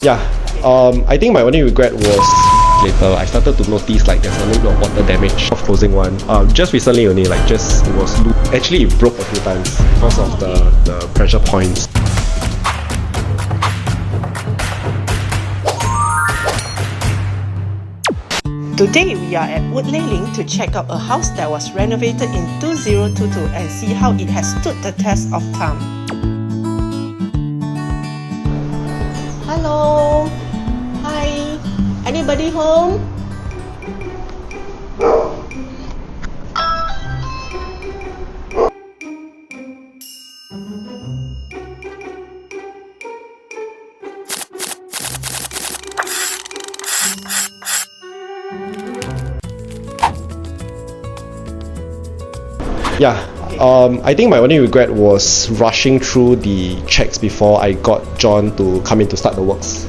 Yeah, I think my only regret was later I started to notice like there's a little bit of water damage of closing one. Just recently only, like just it was actually it broke a few times because of the pressure points. Today we are at Woodley Link to check out a house that was renovated in 2022 and see how it has stood the test of time. Hello, hi, anybody home? Yeah, I think my only regret was rushing through the checks before I got John to come in to start the works.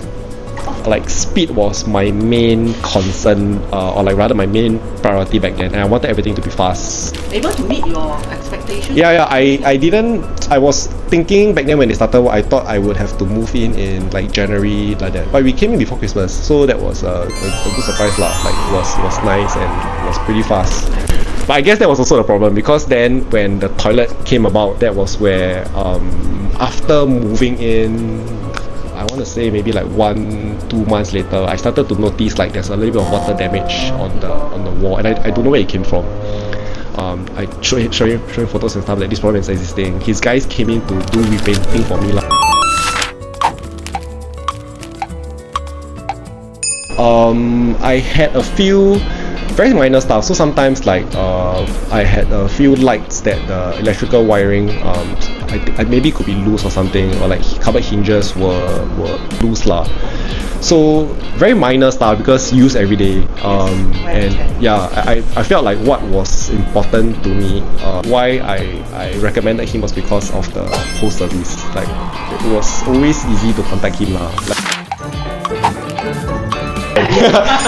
Like speed was my main concern, or like rather my main priority back then, and I wanted everything to be fast. Able to meet your expectations? Yeah, I was thinking back then when they started, I thought I would have to move in like January like that. But we came in before Christmas, so that was a good surprise lah. Like it was nice and it was pretty fast. But I guess that was also the problem because then when the toilet came about, that was where after moving in, I want to say maybe like 1-2 months later, I started to notice like there's a little bit of water damage on the wall, and I don't know where it came from. I showing photos and stuff that this problem is existing. His guys came in to do repainting for me lah. I had a few very minor stuff. So sometimes like I had a few lights that the electrical wiring I maybe could be loose or something, or like cupboard hinges were loose lah. So very minor stuff because used every day. And yeah, I felt like what was important to me, why I recommended him was because of the whole service. Like it was always easy to contact him lah.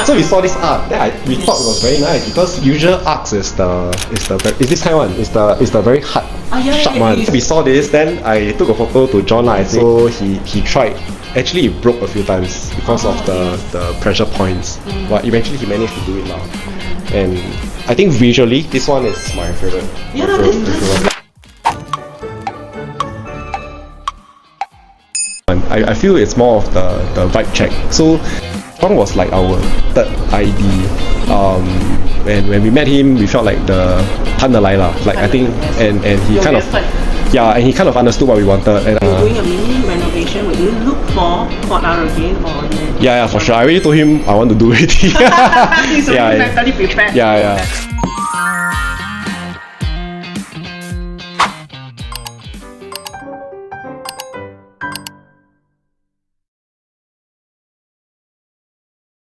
So we saw this arc. Then we thought it was very nice because usual arcs is this kind one. Is the very hard sharp one. So we saw this. Then I took a photo to John lah. So he tried. Actually, it broke a few times because of the pressure points. But eventually he managed to do it now. And I think visually this one is my favorite. I feel it's more of the vibe check. So John was like our third ID. When we met him, we felt like the 谈得来 lah. Like I think, and he kind of, yeah, and he kind of understood what we wanted. And doing a mini renovation, would you look for out again or? Yeah, for sure. I already told him I want to do it. He's mentally prepared. Yeah.